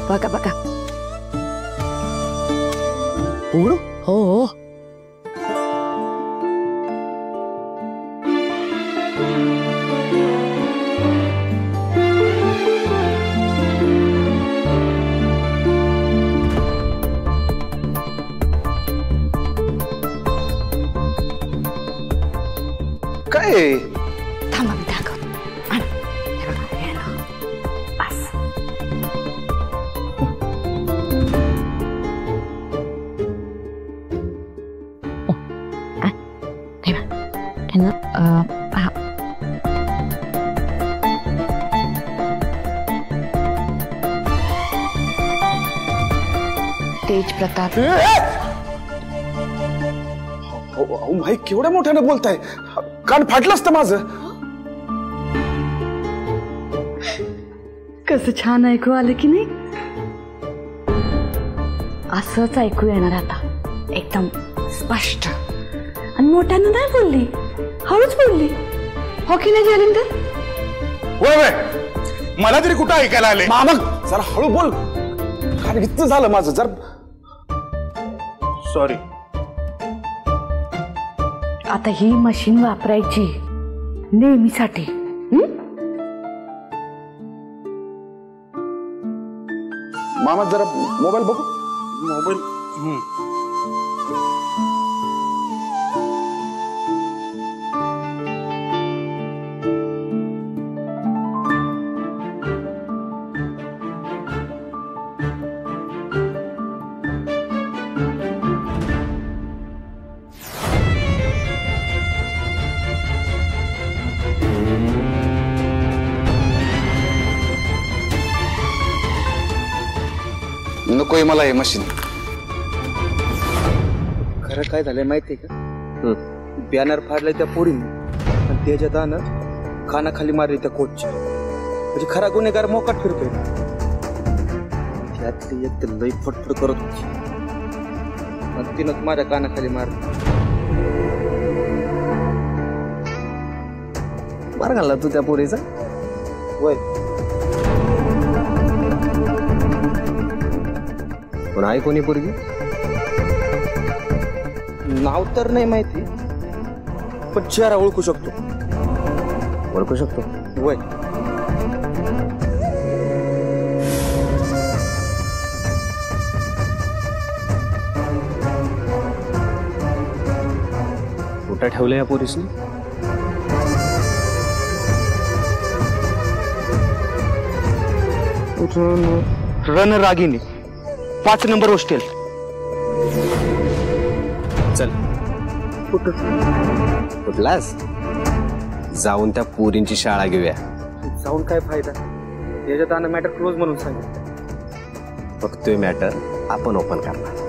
बघा बघा उघडू हो हो काय थांबा मी दाखवतो आण. हे बघा, हे ना. असं. हे बघा. हे ना, पहा. तेज प्रताप भाई केवढ्या मोठ्याने बोलताय कान फाटलं असतं माझं कसं छान ऐकू आलं की नाही असंच ऐकू येणार आता एकदम स्पष्ट आणि मोठ्यानं नाही बोलली हळूच बोलली हो की नाही जालिंदर वय वय मला तरी कुठं ऐकायला आले मामा जरा हळू बोल कान इतकं झालं माझं जर सॉरी आता ही मशीन वापरायची नेहमीसाठी मामा जरा मोबाईल बघू मोबाईल नकोय मला हे मशीन खरं काय झालंय माहितीये का बॅनर फाडलाय त्या पोरीने आणि त्याच्या दानं खानाखाली मारली त्या कोचची म्हणजे खरा गुन्हेगार मोकाट फिरतोय त्यातली एक तर लई फटफट करत होती आणि तिनं माझ्या कानाखाली मारली मार घालला तू त्या पोरीचा वय पण आई कोणी पोरगी नाव तर नाही माहिती पण चेहरा ओळखू शकतो ओळखू शकतो वय कुठं ठेवलं या पोरीसनी रणरागिनी 5 नंबर हॉस्टेल चल कुठलास जाऊन त्या पोरींची शाळा घेऊया जाऊन काय फायदा त्याच्यात मॅटर क्लोज म्हणून सांगितलं फक्त मॅटर आपण ओपन करणार